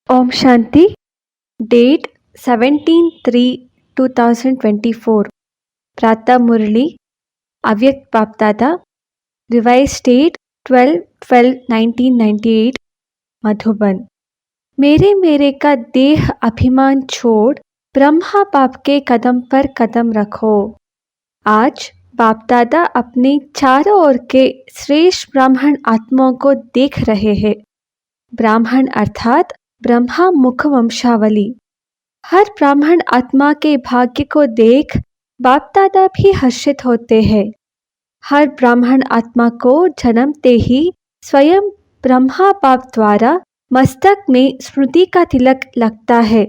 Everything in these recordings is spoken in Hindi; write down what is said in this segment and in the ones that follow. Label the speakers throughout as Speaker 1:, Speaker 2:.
Speaker 1: ओम शांति। डेट 17/3/2024। प्रातः मुरली अव्यक्त बापदादा। Revise date 12/12/1998 Madhuban. मेरे का देह अभिमान छोड़ ब्रह्मा बाप के कदम पर कदम रखो। आज बापदादा अपने चारों ओर के श्रेष्ठ ब्राह्मण आत्माओं को देख रहे हैं। ब्राह्मण अर्थात ब्रह्मा मुख वंशावली। हर ब्राह्मण आत्मा के भाग्य को देख बाप दादा भी हर्षित होते हैं। हर ब्राह्मण आत्मा को जन्मते ही स्वयं ब्रह्मा बाप द्वारा मस्तक में स्मृति का तिलक लगता है।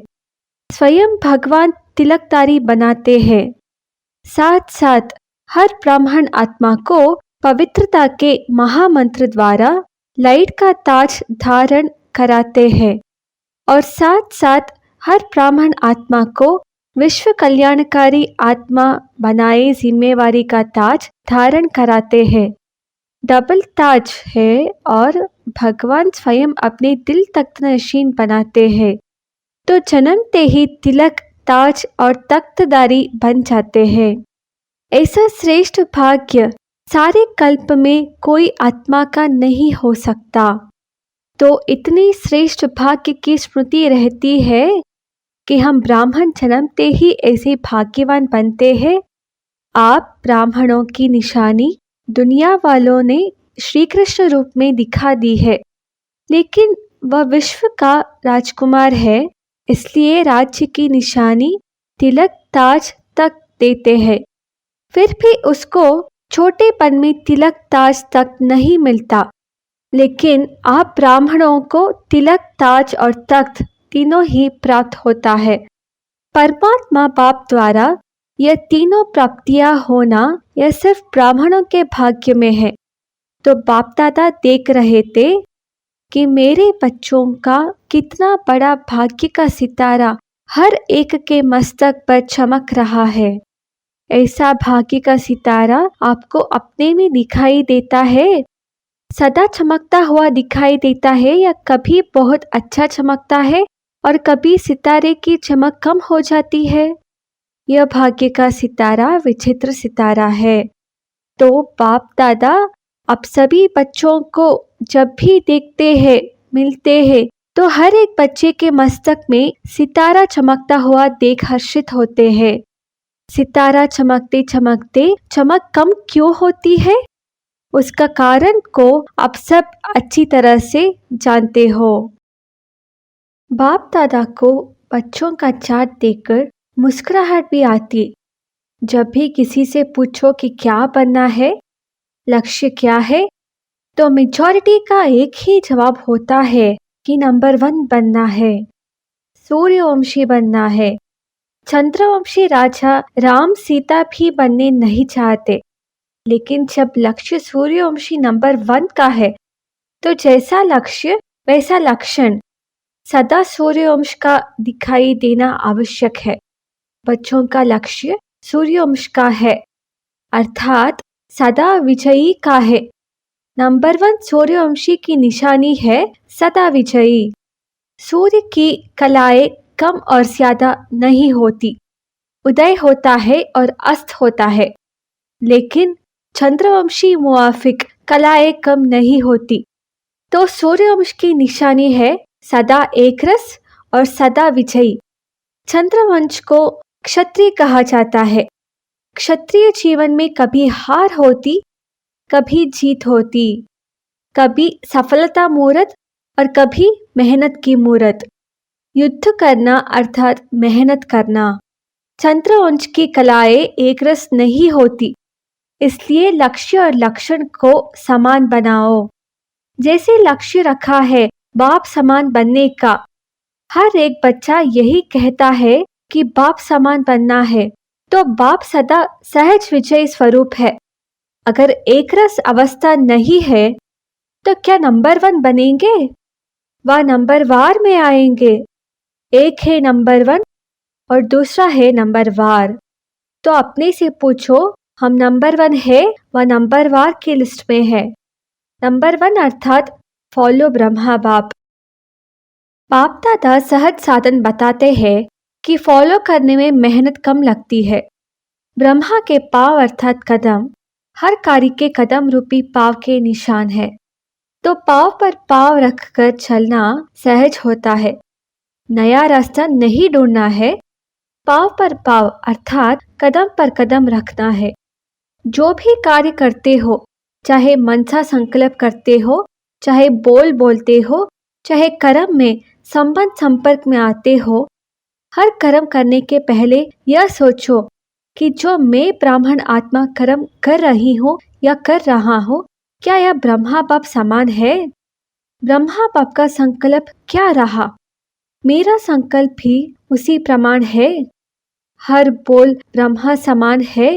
Speaker 1: स्वयं भगवान तिलकदारी बनाते हैं। साथ साथ हर ब्राह्मण आत्मा को पवित्रता के महामंत्र द्वारा लाइट का ताज धारण कराते हैं और साथ साथ हर ब्राह्मण आत्मा को विश्व कल्याणकारी आत्मा बनाए जिम्मेवारी का ताज धारण कराते हैं। डबल ताज है और भगवान स्वयं अपने दिल तख्त नशीन बनाते हैं, तो जन्मते ही तिलक ताज और तख्तदारी बन जाते हैं। ऐसा श्रेष्ठ भाग्य सारे कल्प में कोई आत्मा का नहीं हो सकता। तो इतनी श्रेष्ठ भाग्य की स्मृति रहती है कि हम ब्राह्मण जन्मते ही ऐसे भाग्यवान बनते हैं। आप ब्राह्मणों की निशानी दुनिया वालों ने श्री कृष्ण रूप में दिखा दी है, लेकिन वह विश्व का राजकुमार है, इसलिए राज्य की निशानी तिलक ताज तक देते हैं। फिर भी उसको छोटेपन में तिलक ताज तक नहीं मिलता, लेकिन आप ब्राह्मणों को तिलक ताज और तख्त तीनों ही प्राप्त होता है। परमात्मा बाप द्वारा यह तीनों प्राप्तियां होना यह सिर्फ ब्राह्मणों के भाग्य में है। तो बाप दादा देख रहे थे कि मेरे बच्चों का कितना बड़ा भाग्य का सितारा हर एक के मस्तक पर चमक रहा है। ऐसा भाग्य का सितारा आपको अपने में दिखाई देता है, सदा चमकता हुआ दिखाई देता है, या कभी बहुत अच्छा चमकता है और कभी सितारे की चमक कम हो जाती है। यह भाग्य का सितारा विचित्र सितारा है। तो बाप दादा अब सभी बच्चों को जब भी देखते हैं, मिलते हैं, तो हर एक बच्चे के मस्तक में सितारा चमकता हुआ देख हर्षित होते हैं। सितारा चमकते चमकते चमक कम क्यों होती है, उसका कारण को आप सब अच्छी तरह से जानते हो। बाप दादा को बच्चों का चार्ट देखकर मुस्कुराहट भी आती। जब भी किसी से पूछो कि क्या बनना है, लक्ष्य क्या है, तो मेजॉरिटी का एक ही जवाब होता है कि नंबर 1 बनना है, सूर्यवंशी बनना है। चंद्रवंशी राजा राम सीता भी बनने नहीं चाहते, लेकिन जब लक्ष्य सूर्यवंशी नंबर 1 का है, तो जैसा लक्ष्य वैसा लक्षण सदा सूर्यवंश का दिखाई देना आवश्यक है। बच्चों का लक्ष्य सूर्यवंश का है, अर्थात सदा विजयी का है। नंबर 1 सूर्यवंशी की निशानी है सदा विजयी। सूर्य की कलाएं कम और ज्यादा नहीं होती, उदय होता है और अस्त होता है, लेकिन चंद्रवंशी मुआफिक कलाएं कम नहीं होती। तो सूर्यवंश की निशानी है सदा एकरस और सदा विजयी। चंद्रवंश को क्षत्रिय कहा जाता है। क्षत्रिय जीवन में कभी हार होती, कभी जीत होती, कभी सफलता मूरत और कभी मेहनत की मूरत। युद्ध करना अर्थात मेहनत करना। चंद्रवंश की कलाएं एकरस नहीं होती, इसलिए लक्ष्य और लक्षण को समान बनाओ। जैसे लक्ष्य रखा है बाप समान बनने का, हर एक बच्चा यही कहता है कि बाप समान बनना है, तो बाप सदा सहज विजय स्वरूप है। अगर एकरस अवस्था नहीं है, तो क्या नंबर 1 बनेंगे? वह नंबर वार में आएंगे। एक है नंबर 1 और दूसरा है नंबर वार। तो अपने से पूछो, हम नंबर 1 है व नंबर वार की लिस्ट में है। नंबर 1 अर्थात फॉलो ब्रह्मा बाप। बाप दादा सहज साधन बताते हैं कि फॉलो करने में मेहनत कम लगती है। ब्रह्मा के पाव अर्थात कदम हर कार्य के कदम रूपी पाव के निशान है। तो पाव पर पाव रखकर चलना सहज होता है। नया रास्ता नहीं ढूंढना है, पाव पर पाव अर्थात कदम पर कदम रखना है। जो भी कार्य करते हो, चाहे मनसा संकल्प करते हो, चाहे बोल बोलते हो, चाहे कर्म में संबंध संपर्क में आते हो, हर कर्म करने के पहले यह सोचो कि जो मैं ब्राह्मण आत्मा कर्म कर रही हूँ या कर रहा हूँ, क्या यह ब्रह्मा बाप समान है? ब्रह्मा बाप का संकल्प क्या रहा? मेरा संकल्प भी उसी प्रमाण है। हर बोल ब्रह्मा समान है।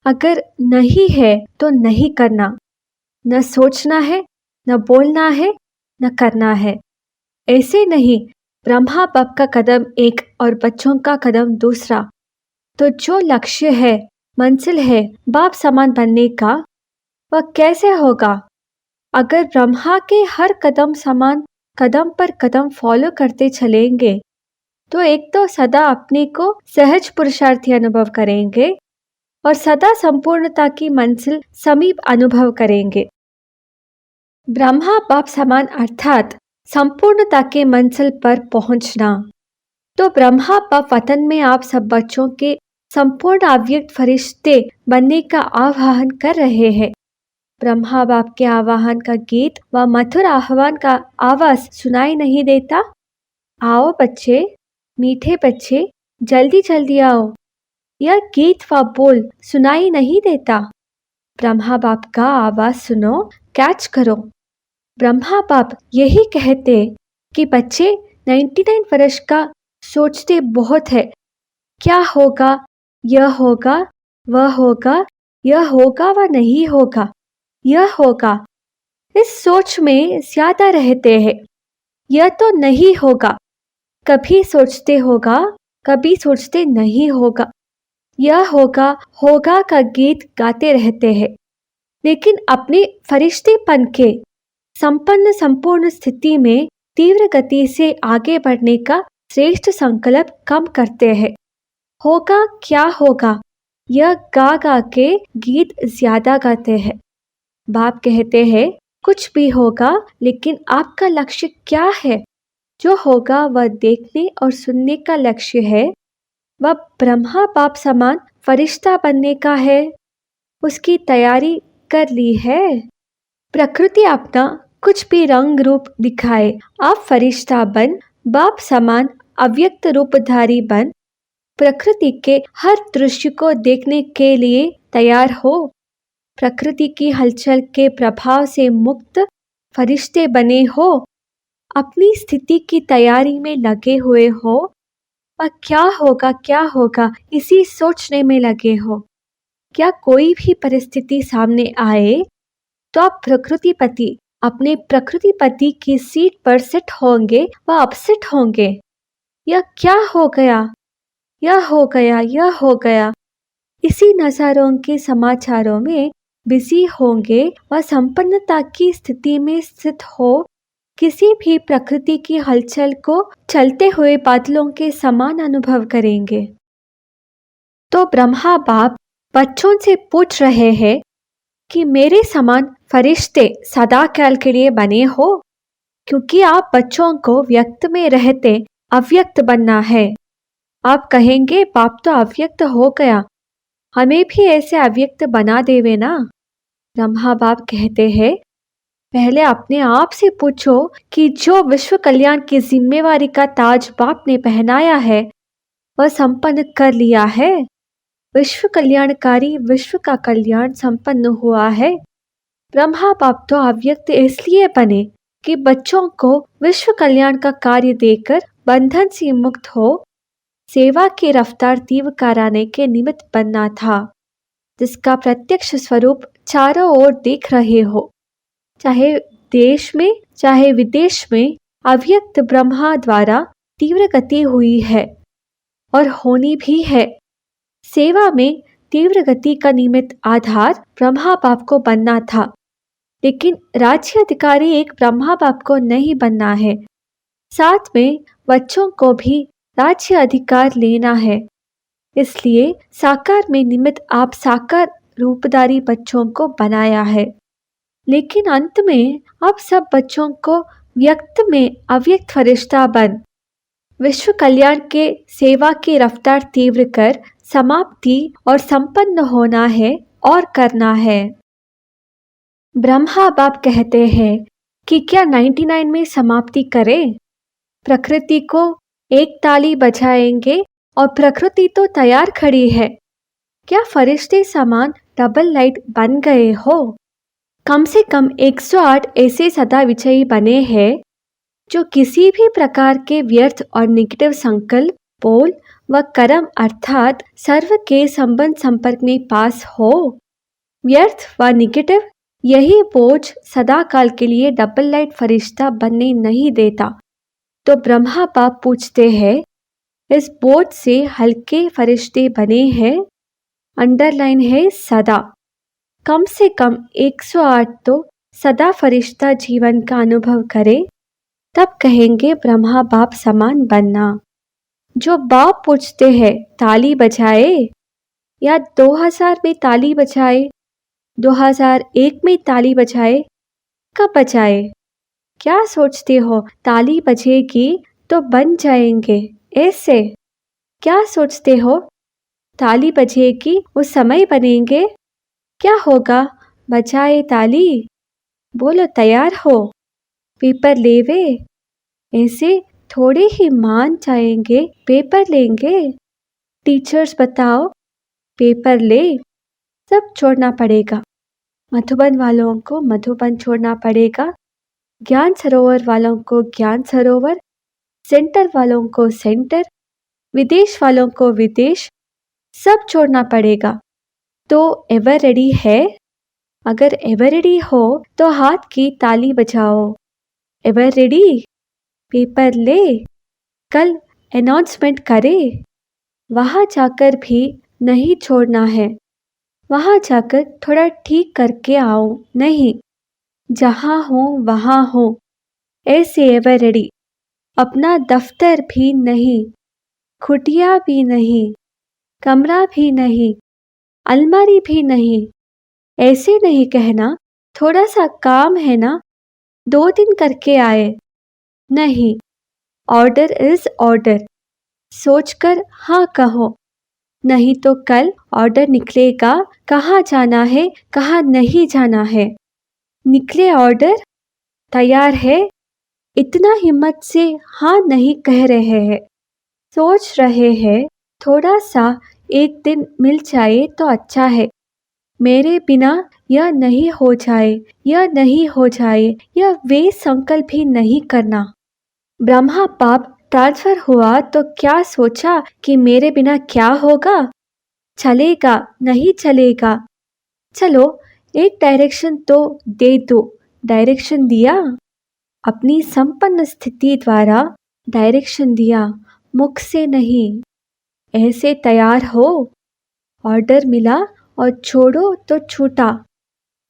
Speaker 1: अगर नहीं है तो नहीं करना, न सोचना है, न बोलना है, न करना है। ऐसे नहीं, ब्रह्मा बाप का कदम एक और बच्चों का कदम दूसरा। तो जो लक्ष्य है, मंजिल है बाप समान बनने का, वह कैसे होगा? अगर ब्रह्मा के हर कदम समान कदम पर कदम फॉलो करते चलेंगे तो एक तो सदा अपने को सहज पुरुषार्थी अनुभव करेंगे और सदा संपूर्णता की मंजिल समीप अनुभव करेंगे। ब्रह्मा बाप समान अर्थात संपूर्णता के मंजिल पर पहुंचना। तो ब्रह्मा बाप वतन में आप सब बच्चों के संपूर्ण अव्यक्त फरिश्ते बनने का आह्वान कर रहे हैं। ब्रह्मा बाप के आह्वान का गीत व मधुर आह्वान का आवाज सुनाई नहीं देता? आओ बच्चे, मीठे बच्चे, जल्दी जल्दी आओ। यह गीत व बोल सुनाई नहीं देता? ब्रह्मा बाप का आवाज सुनो, कैच करो। ब्रह्मा बाप यही कहते कि बच्चे 99 वर्ष का सोचते बहुत है। क्या होगा, यह होगा, वह होगा, यह होगा व नहीं होगा, यह होगा। इस सोच में ज्यादा रहते हैं। यह तो नहीं होगा, कभी सोचते होगा, कभी सोचते नहीं होगा। यह होगा, होगा का गीत गाते रहते हैं, लेकिन अपने फरिश्तेपन के संपन्न संपूर्ण स्थिति में तीव्र गति से आगे बढ़ने का श्रेष्ठ संकल्प कम करते हैं। होगा क्या होगा, यह गा गा के गीत ज्यादा गाते हैं। बाप कहते हैं कुछ भी होगा, लेकिन आपका लक्ष्य क्या है? जो होगा वह देखने और सुनने का लक्ष्य है। वह ब्रह्मा बाप समान फरिश्ता बनने का है। उसकी तैयारी कर ली है। प्रकृति अपना कुछ भी रंग रूप दिखाए, आप फरिश्ता बन, बाप समान अव्यक्त रूपधारी बन प्रकृति के हर दृश्य को देखने के लिए तैयार हो। प्रकृति की हलचल के प्रभाव से मुक्त फरिश्ते बने हो। अपनी स्थिति की तैयारी में लगे हुए हो और क्या होगा इसी सोचने में लगे हो। क्या कोई भी परिस्थिति सामने आए तो आप प्रकृतिपति अपने प्रकृतिपति की सीट पर सिट होंगे व अपसेट होंगे। यह क्या हो गया, यह हो गया, यह हो गया, इसी नजारों के समाचारों में बिजी होंगे व संपन्नता की स्थिति में स्थित हो किसी भी प्रकृति की हलचल को चलते हुए बादलों के समान अनुभव करेंगे। तो ब्रह्मा बाप बच्चों से पूछ रहे हैं कि मेरे समान फरिश्ते सदा काल के लिए बने हो, क्योंकि आप बच्चों को व्यक्त में रहते अव्यक्त बनना है। आप कहेंगे बाप तो अव्यक्त हो गया, हमें भी ऐसे अव्यक्त बना देवे ना। ब्रह्मा बाप कहते हैं पहले अपने आप से पूछो कि जो विश्व कल्याण की जिम्मेवारी का ताज बाप ने पहनाया है वह संपन्न कर लिया है। विश्व कल्याणकारी विश्व का कल्याण संपन्न हुआ है। ब्रह्मा बाप तो अव्यक्त इसलिए बने कि बच्चों को विश्व कल्याण का कार्य देकर बंधन से मुक्त हो सेवा की रफ्तार तीव्र कराने के निमित्त बनना था, जिसका प्रत्यक्ष स्वरूप चारों ओर देख रहे हो। चाहे देश में चाहे विदेश में अव्यक्त ब्रह्मा द्वारा तीव्र गति हुई है और होनी भी है। सेवा में तीव्र गति का निमित्त आधार ब्रह्मा बाप को बनना था, लेकिन राज्य अधिकारी एक ब्रह्मा बाप को नहीं बनना है। साथ में बच्चों को भी राज्य अधिकार लेना है। इसलिए साकार में निमित्त आप साकार रूपधारी बच्चों को बनाया है। लेकिन अंत में आप सब बच्चों को व्यक्त में अव्यक्त फरिश्ता बन विश्व कल्याण के सेवा की रफ्तार तीव्र कर समाप्ति और संपन्न होना है और करना है। ब्रह्मा बाप कहते हैं कि क्या 99 में समाप्ति करें? प्रकृति को एक ताली बजाएंगे और प्रकृति तो तैयार खड़ी है। क्या फरिश्ते समान डबल लाइट बन गए हो? कम से कम 108 ऐसे सदा विजयी बने हैं जो किसी भी प्रकार के व्यर्थ और निगेटिव संकल्प, बोल व कर्म अर्थात सर्व के संबंध संपर्क में पास हो। व्यर्थ व निगेटिव यही बोझ सदा काल के लिए डबल लाइट फरिश्ता बनने नहीं देता। तो ब्रह्मा बाप पूछते हैं, इस बोझ से हल्के फरिश्ते बने हैं, अंडरलाइन है सदा। कम से कम 108 तो सदा फरिश्ता जीवन का अनुभव करे, तब कहेंगे ब्रह्मा बाप समान बनना। जो बाप पूछते हैं ताली बजाए या 2000 में ताली बजाए, 2001 में ताली बजाए, कब बजाए? क्या सोचते हो ताली बजेगी तो बन जाएंगे ऐसे? क्या सोचते हो ताली बजेगी उस समय बनेंगे? क्या होगा बजाए ताली? बोलो तैयार हो? पेपर लेवे? ऐसे थोड़े ही मान जाएंगे पेपर लेंगे। टीचर्स बताओ पेपर ले, सब छोड़ना पड़ेगा। मधुबन वालों को मधुबन छोड़ना पड़ेगा, ज्ञान सरोवर वालों को ज्ञान सरोवर, सेंटर वालों को सेंटर, विदेश वालों को विदेश, सब छोड़ना पड़ेगा। तो एवर रेडी है? अगर एवर रेडी हो तो हाथ की ताली बजाओ। Ever ready? पेपर ले, कल अनाउंसमेंट करे। वहां जाकर भी नहीं छोड़ना है, वहां जाकर थोड़ा ठीक करके आओ नहीं, जहां हो वहां हो ऐसे एवर रेडी। अपना दफ्तर भी नहीं, खुटिया भी नहीं, कमरा भी नहीं, अलमारी भी नहीं। ऐसे नहीं कहना थोड़ा सा काम है ना, 2 दिन करके आए। नहीं, ऑर्डर इज ऑर्डर। सोचकर हाँ कहो, नहीं तो कल ऑर्डर निकलेगा कहाँ जाना है कहाँ नहीं जाना है। निकले ऑर्डर? तैयार है? इतना हिम्मत से हाँ नहीं कह रहे हैं, सोच रहे हैं थोड़ा सा एक दिन मिल जाए तो अच्छा है। मेरे बिना यह नहीं हो जाए, यह नहीं हो जाए, यह वे संकल्प भी नहीं करना। ब्रह्मा बाप ट्रांसफर हुआ तो क्या सोचा कि मेरे बिना क्या होगा? चलेगा नहीं चलेगा? चलो एक डायरेक्शन तो दे दो। डायरेक्शन दिया, अपनी संपन्न स्थिति द्वारा डायरेक्शन दिया, मुख से नहीं। ऐसे तैयार हो? ऑर्डर मिला और छोड़ो तो छूटा,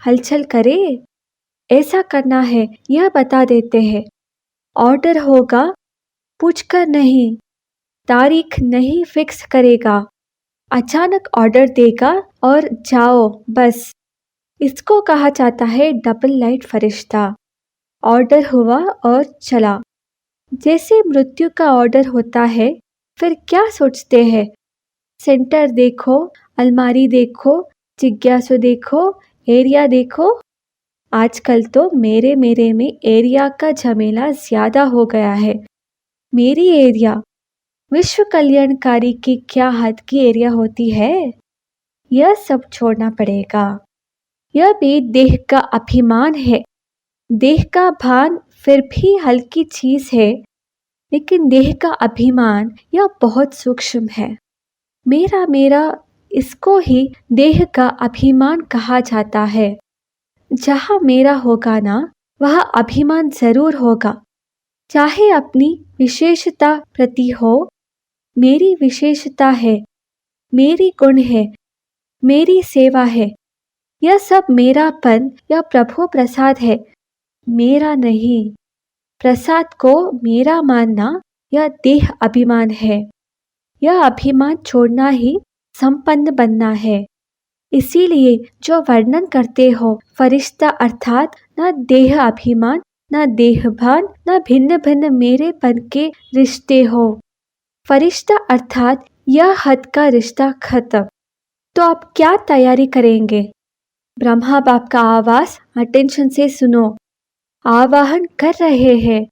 Speaker 1: हलचल करे। ऐसा करना है यह बता देते हैं। ऑर्डर होगा पूछकर नहीं, तारीख नहीं फिक्स करेगा, अचानक ऑर्डर देगा और जाओ बस। इसको कहा जाता है डबल लाइट फरिश्ता। ऑर्डर हुआ और चला। जैसे मृत्यु का ऑर्डर होता है, फिर क्या सोचते हैं? सेंटर देखो, अलमारी देखो, जिज्ञासु देखो, एरिया देखो। आजकल तो मेरे में एरिया का झमेला ज्यादा हो गया है। मेरी एरिया, विश्व कल्याणकारी की क्या हद की एरिया होती है? यह सब छोड़ना पड़ेगा। यह भी देह का अभिमान है। देह का भान फिर भी हल्की चीज है, लेकिन देह का अभिमान यह बहुत सूक्ष्म है। मेरा मेरा, इसको ही देह का अभिमान कहा जाता है। जहां मेरा होगा ना, वह अभिमान जरूर होगा, चाहे अपनी विशेषता प्रति हो। मेरी विशेषता है, मेरी गुण है, मेरी सेवा है, यह सब मेरापन या प्रभु प्रसाद है, मेरा नहीं। प्रसाद को मेरा मानना यह देह अभिमान है। यह अभिमान छोड़ना ही संपन्न बनना है। इसीलिए जो वर्णन करते हो फरिश्ता अर्थात न देह अभिमान, न देहभान, न भिन्न भिन्न मेरेपन के रिश्ते हो। फरिश्ता अर्थात यह हद का रिश्ता खत्म। तो अब क्या तैयारी करेंगे? ब्रह्मा बाप का आवाज अटेंशन से सुनो। आवाहन कर रहे हैं।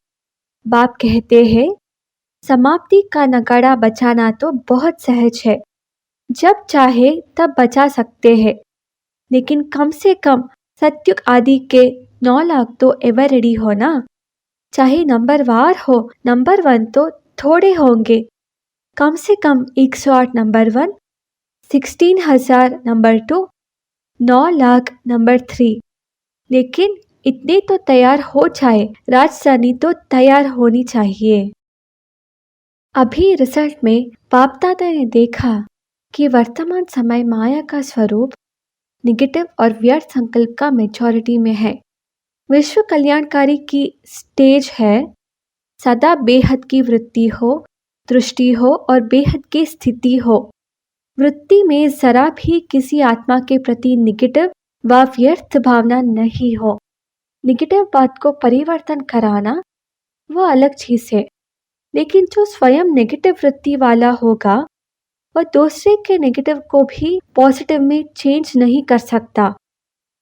Speaker 1: बाप कहते हैं, समाप्ति का नगाड़ा बजाना तो बहुत सहज है। जब चाहे तब बजा सकते हैं, लेकिन कम से कम सत्युग आदि के 9 लाख तो एवर रेडी हो ना। चाहे नंबर वार हो, नंबर 1 तो थोड़े होंगे। कम से कम 108 नंबर 1, 16,000 नंबर 2, 9 लाख नंबर 3। लेकिन इतने तो तैयार हो जाए, राजधानी तो तैयार होनी चाहिए। अभी रिजल्ट में बाप दादा ने देखा कि वर्तमान समय माया का स्वरूप निगेटिव और व्यर्थ संकल्प का मेजॉरिटी में है। विश्व कल्याणकारी की स्टेज है, सदा बेहद की वृत्ति हो, दृष्टि हो और बेहद की स्थिति हो। वृत्ति में जरा भी किसी आत्मा के प्रति निगेटिव व व्यर्थ भावना नहीं हो। निगेटिव बात को परिवर्तन कराना वह अलग चीज है, लेकिन जो स्वयं नेगेटिव वृत्ति वाला होगा वह दूसरे के नेगेटिव को भी पॉजिटिव में चेंज नहीं कर सकता।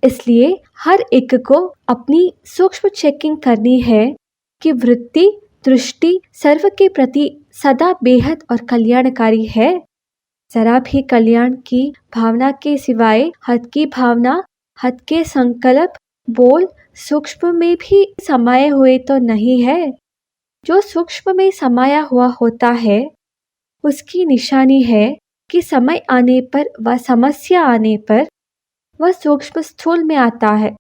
Speaker 1: इसलिए हर एक को अपनी सूक्ष्म चेकिंग करनी है कि वृत्ति दृष्टि सर्व के प्रति सदा बेहद और कल्याणकारी है। जरा भी कल्याण की भावना के सिवाय हद की भावना, हद के संकल्प, बोल सूक्ष्म में भी समाये हुए तो नहीं है। जो सूक्ष्म में समाया हुआ होता है उसकी निशानी है कि समय आने पर व समस्या आने पर वह सूक्ष्म स्थूल में आता है।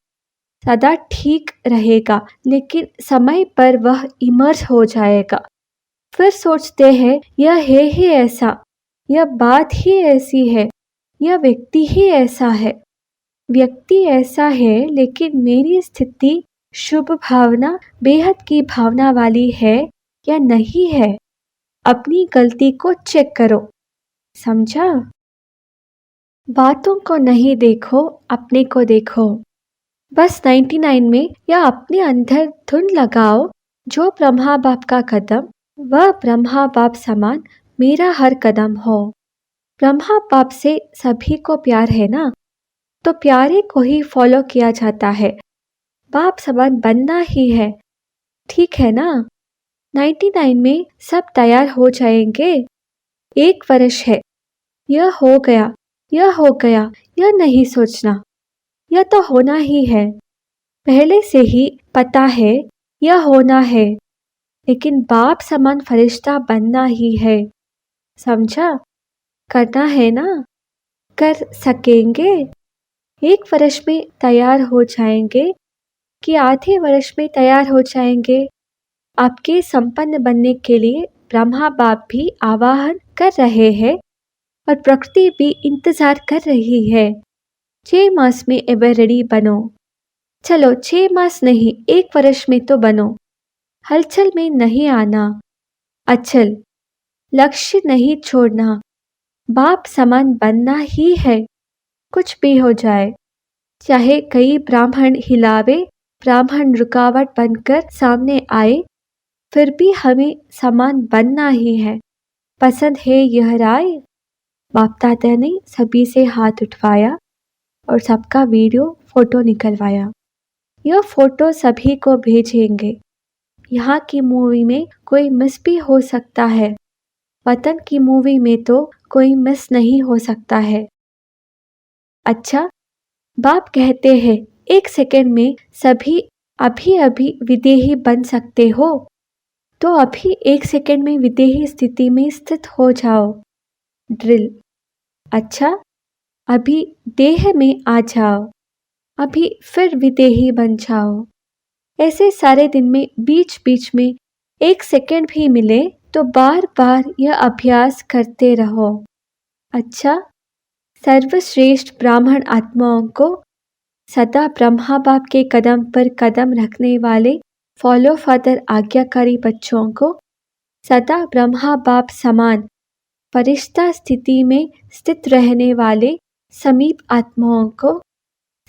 Speaker 1: सदा ठीक रहेगा, लेकिन समय पर वह इमर्ज हो जाएगा। फिर सोचते हैं यह है ही ऐसा, यह बात ही ऐसी है, यह व्यक्ति ही ऐसा है। व्यक्ति ऐसा है, लेकिन मेरी स्थिति शुभ भावना, बेहद की भावना वाली है या नहीं है। अपनी गलती को चेक करो। समझा? बातों को नहीं देखो, अपने को देखो। बस 99 में या अपने अंदर धुन लगाओ, जो ब्रह्मा बाप का कदम वह ब्रह्मा बाप समान मेरा हर कदम हो। ब्रह्मा बाप से सभी को प्यार है ना, तो प्यारे को ही फॉलो किया जाता है। बाप समान बनना ही है, ठीक है ना? 99 में सब तैयार हो जाएंगे। 1 वर्ष है, यह हो गया, यह हो गया, यह नहीं सोचना, यह तो होना ही है। पहले से ही पता है यह होना है, लेकिन बाप समान फरिश्ता बनना ही है। समझा? करना है ना? कर सकेंगे? 1 वर्ष में तैयार हो जाएंगे कि आधे वर्ष में तैयार हो जाएंगे? आपके संपन्न बनने के लिए ब्रह्मा बाप भी आवाहन कर रहे हैं और प्रकृति भी इंतजार कर रही है। 6 मास में एवर रेडी बनो। चलो 6 मास नहीं, 1 वर्ष में तो बनो। हलचल में नहीं आना, अचल, लक्ष्य नहीं छोड़ना। बाप समान बनना ही है, कुछ भी हो जाए। चाहे कई ब्राह्मण हिलावे, ब्राह्मण रुकावट बनकर सामने आए, फिर भी हमें समान बनना ही है। पसंद है यह राय? बाप दादा ने सभी से हाथ उठवाया और सबका वीडियो फोटो निकलवाया। यह फोटो सभी को भेजेंगे। यहाँ की मूवी में कोई मिस भी हो सकता है, वतन की मूवी में तो कोई मिस नहीं हो सकता है। अच्छा, बाप कहते हैं 1 सेकंड में सभी अभी अभी विदेही बन सकते हो, तो अभी 1 सेकंड में विदेही स्थिति में स्थित हो जाओ। ड्रिल। अच्छा, अभी देह में आ जाओ, अभी फिर विदेही बन जाओ। ऐसे सारे दिन में बीच बीच में 1 सेकंड भी मिले तो बार बार यह अभ्यास करते रहो। अच्छा, सर्वश्रेष्ठ ब्राह्मण आत्माओं को, सदा ब्रह्मा बाप के कदम पर कदम रखने वाले फॉलो फादर आज्ञाकारी बच्चों को सदा ब्रह्मा बाप समान फरिश्ता स्थिति में स्थित रहने वाले समीप आत्माओं को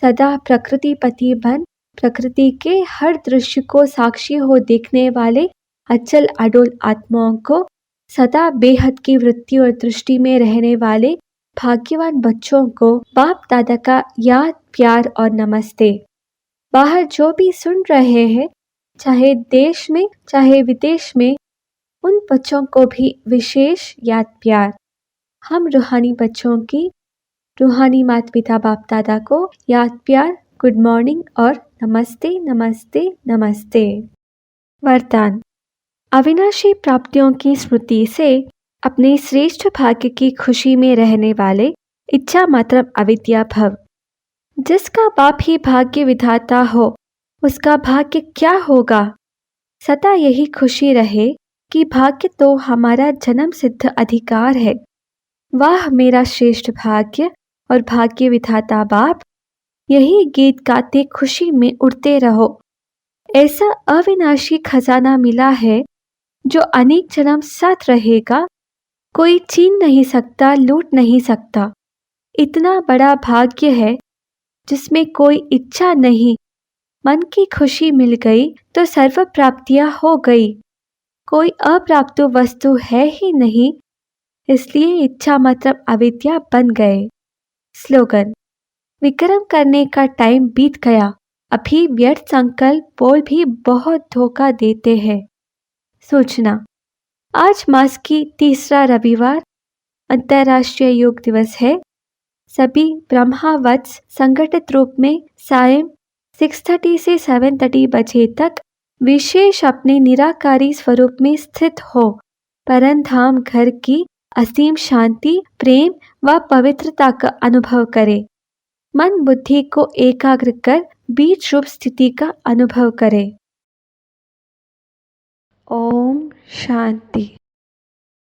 Speaker 1: सदा प्रकृतिपति बन प्रकृति के हर दृश्य को साक्षी हो देखने वाले अचल अडोल आत्माओं को सदा बेहद की वृत्ति और दृष्टि में रहने वाले भाग्यवान बच्चों को बाप दादा का याद प्यार और नमस्ते। बाहर जो भी सुन रहे हैं, चाहे देश में चाहे विदेश में, उन बच्चों को भी विशेष याद प्यार। हम रूहानी बच्चों की रूहानी माता पिता बाप दादा को याद प्यार, गुड मॉर्निंग और नमस्ते नमस्ते नमस्ते। वरदान। अविनाशी प्राप्तियों की स्मृति से अपने श्रेष्ठ भाग्य की खुशी में रहने वाले इच्छा मतलब अविद्या भव। जिसका बाप ही भाग्य विधाता हो, उसका भाग्य क्या होगा। सदा यही खुशी रहे कि भाग्य तो हमारा जन्म सिद्ध अधिकार है। वाह मेरा श्रेष्ठ भाग्य और भाग्य विधाता बाप, यही गीत गाते खुशी में उड़ते रहो। ऐसा अविनाशी खजाना मिला है जो अनेक जन्म साथ रहेगा, कोई छीन नहीं सकता, लूट नहीं सकता। इतना बड़ा भाग्य है जिसमें कोई इच्छा नहीं, मन की खुशी मिल गई तो सर्व प्राप्तियां हो गई। कोई अप्राप्त वस्तु है ही नहीं, इसलिए इच्छा मतलब अविद्या बन गए। स्लोगन। विक्रम करने का टाइम बीत गया, अभी व्यर्थ संकल्प बोल भी बहुत धोखा देते हैं। सूचना। आज मास की तीसरा रविवार अंतर्राष्ट्रीय योग दिवस है। सभी ब्रह्मावत्स संगठित रूप में सायं 6:30 से 7:30 बजे तक विशेष अपने निराकारी स्वरूप में स्थित हो परमधाम घर की असीम शांति, प्रेम व पवित्रता का अनुभव करें। मन बुद्धि को एकाग्र कर बीज रूप स्थिति का अनुभव करें। ओम शांति।